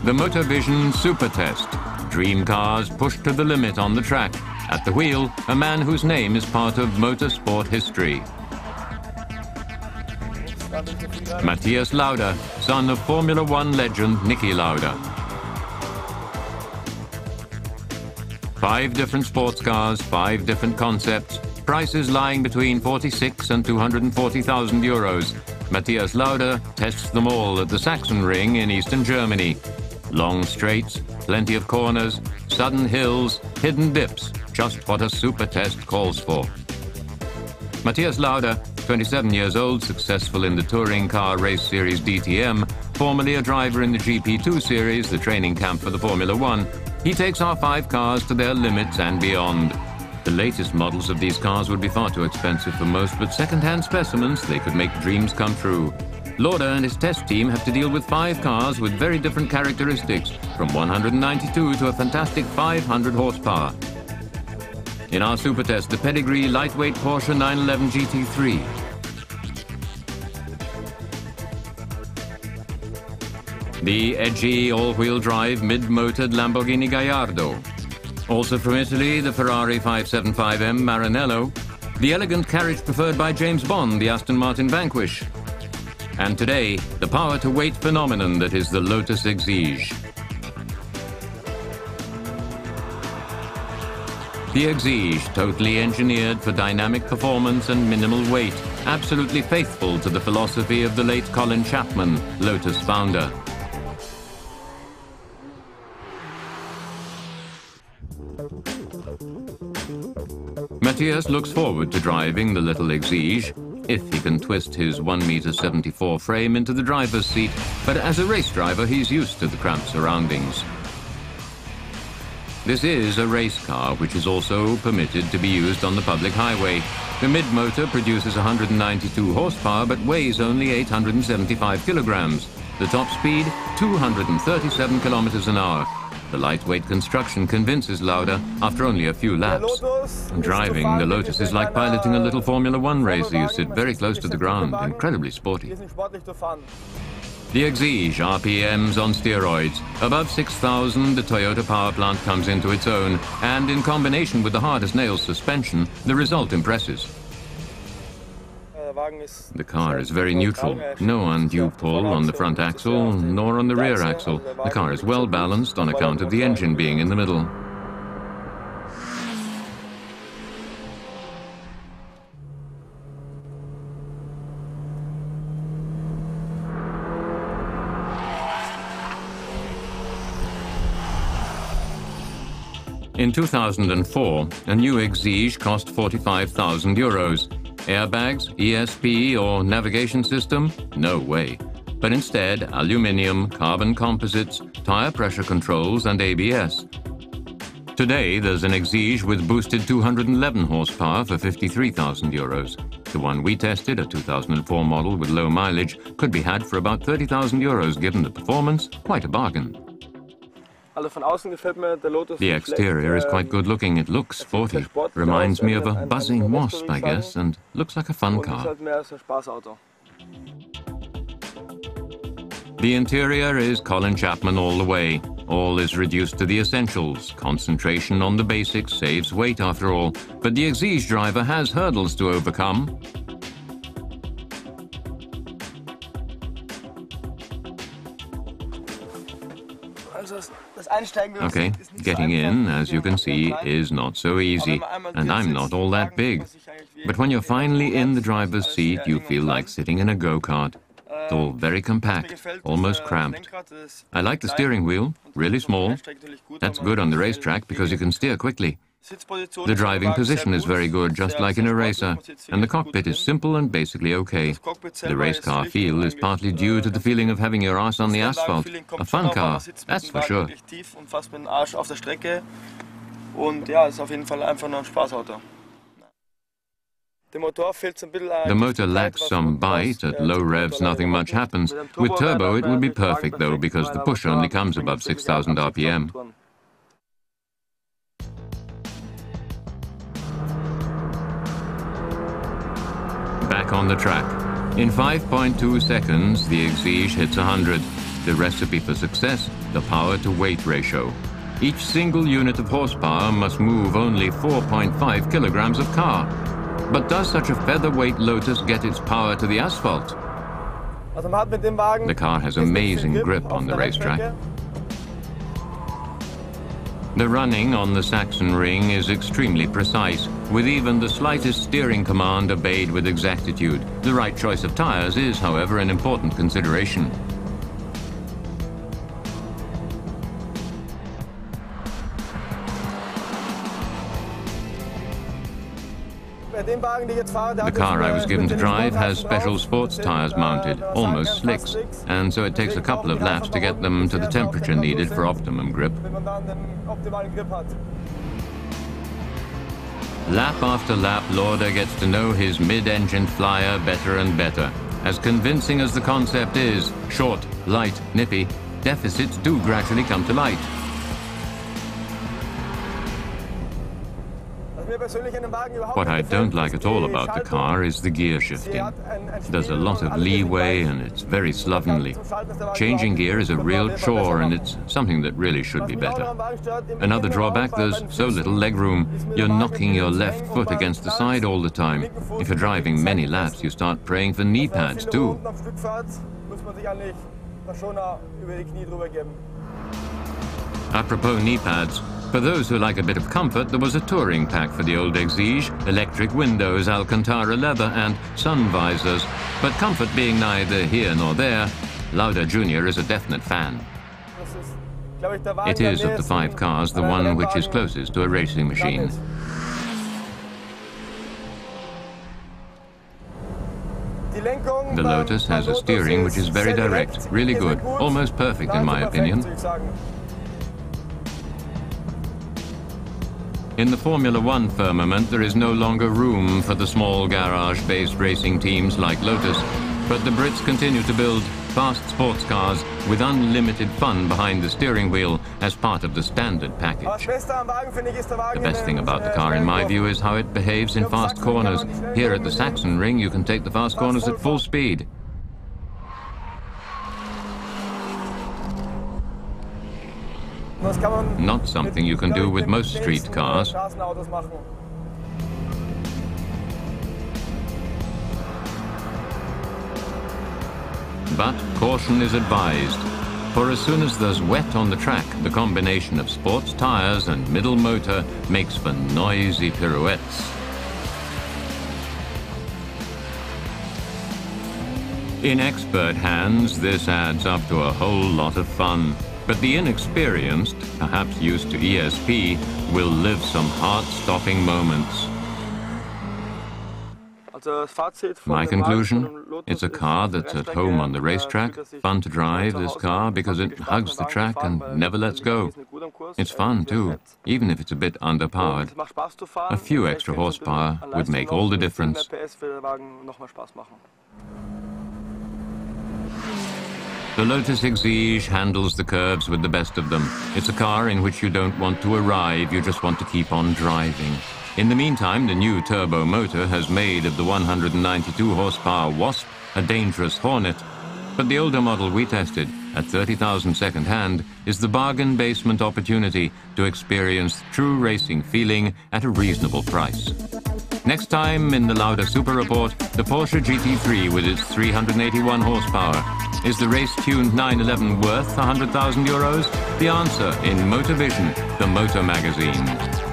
The Motorvision Super Test. Dream cars pushed to the limit on the track. At the wheel, a man whose name is part of motorsport history. Matthias Lauda, son of Formula One legend Niki Lauda. 5 different sports cars, 5 different concepts, prices lying between 46 and 240,000 euros. Matthias Lauda tests them all at the Sachsenring in eastern Germany. Long straights, plenty of corners, sudden hills, hidden dips, just what a super test calls for. Matthias Lauda, 27 years old, successful in the touring car race series DTM, formerly a driver in the GP2 series, the training camp for the Formula One. He takes our 5 cars to their limits and beyond. The latest models of these cars would be far too expensive for most, but second-hand specimens, they could make dreams come true. Lauda and his test team have to deal with 5 cars with very different characteristics, from 192 to a fantastic 500 horsepower. In our super test, the pedigree lightweight Porsche 911 GT3. The edgy all-wheel drive mid-motored Lamborghini Gallardo. Also from Italy, the Ferrari 575M Maranello. The elegant carriage preferred by James Bond, the Aston Martin Vanquish. And today, the power-to-weight phenomenon that is the Lotus Exige. The Exige, totally engineered for dynamic performance and minimal weight, absolutely faithful to the philosophy of the late Colin Chapman, Lotus founder. Matthias looks forward to driving the little Exige, if he can twist his 1.74 m frame into the driver's seat, but as a race driver he's used to the cramped surroundings. This is a race car which is also permitted to be used on the public highway. The mid-motor produces 192 horsepower but weighs only 875 kilograms. The top speed, 237 kilometers an hour. The lightweight construction convinces Lauda after only a few laps. Driving the Lotus is like piloting a little Formula One racer. You sit very close to the ground, incredibly sporty. The Exige RPMs on steroids. Above 6,000, the Toyota power plant comes into its own, and in combination with the hard-as-nails suspension, the result impresses. The car is very neutral. No undue pull on the front axle, nor on the rear axle. The car is well balanced on account of the engine being in the middle. In 2004, a new Exige cost 45,000 euros. Airbags, ESP or navigation system? No way. But instead, aluminium, carbon composites, tire pressure controls and ABS. Today, there's an Exige with boosted 211 horsepower for 53,000 euros. The one we tested, a 2004 model with low mileage, could be had for about 30,000 euros given the performance. Quite a bargain. The exterior is quite good looking. It looks sporty. Reminds me of a buzzing wasp, I guess, and looks like a fun car. The interior is Colin Chapman all the way. All is reduced to the essentials. Concentration on the basics saves weight after all. But the Exige driver has hurdles to overcome. Okay, getting in, as you can see, is not so easy, and I'm not all that big. But when you're finally in the driver's seat, you feel like sitting in a go-kart. It's all very compact, almost cramped. I like the steering wheel, really small. That's good on the racetrack because you can steer quickly. The driving position is very good, just like in a racer, and the cockpit is simple and basically okay. The race car feel is partly due to the feeling of having your ass on the asphalt. A fun car, that's for sure. The motor lacks some bite. At low revs, nothing much happens. With turbo, it would be perfect, though, because the push only comes above 6,000 RPM. Back on the track. In 5.2 seconds, the Exige hits 100. The recipe for success, the the power-to-weight ratio. Each single unit of horsepower must move only 4.5 kilograms of car. But does such a featherweight Lotus get its power to the asphalt? The car has amazing grip on the racetrack. The running on the Saxon ring is extremely precise, with even the slightest steering command obeyed with exactitude. The right choice of tires is, however, an important consideration. The car I was given to drive has special sports tires mounted, almost slicks, and so it takes a couple of laps to get them to the temperature needed for optimum grip. Lap after lap, Lauda gets to know his mid-engine flyer better and better. As convincing as the concept is, short, light, nippy, deficits do gradually come to light. What I don't like at all about the car is the gear shifting. There's a lot of leeway and it's very slovenly. Changing gear is a real chore and it's something that really should be better. Another drawback, there's so little legroom. You're knocking your left foot against the side all the time. If you're driving many laps, you start praying for knee pads too. Apropos knee pads, for those who like a bit of comfort, there was a touring pack for the old Exige, electric windows, Alcantara leather and sun visors. But comfort being neither here nor there, Lauda Jr. is a definite fan. It is, of the 5 cars, the one which is closest to a racing machine. The Lotus has a steering which is very direct, really good, almost perfect in my opinion. In the Formula One firmament, there is no longer room for the small garage-based racing teams like Lotus, but the Brits continue to build fast sports cars with unlimited fun behind the steering wheel as part of the standard package. The best thing about the car, in my view, is how it behaves in fast corners. Here at the Saxon ring, you can take the fast corners at full speed. Not something you can do with most street cars. But caution is advised, for as soon as there's wet on the track, the combination of sports tires and middle motor makes for noisy pirouettes. In expert hands, this adds up to a whole lot of fun. But the inexperienced, perhaps used to ESP, will live some heart-stopping moments. My conclusion? It's a car that's at home on the racetrack, fun to drive this car because it hugs the track and never lets go. It's fun too, even if it's a bit underpowered. A few extra horsepower would make all the difference. The Lotus Exige handles the curves with the best of them. It's a car in which you don't want to arrive, you just want to keep on driving. In the meantime, the new turbo motor has made of the 192 horsepower Wasp a dangerous hornet. But the older model we tested, at 30,000 second-hand, is the bargain basement opportunity to experience true racing feeling at a reasonable price. Next time in the Lauda Super Report, the Porsche GT3 with its 381 horsepower. Is the race-tuned 911 worth €100,000? The answer in Motor Vision, the motor magazine.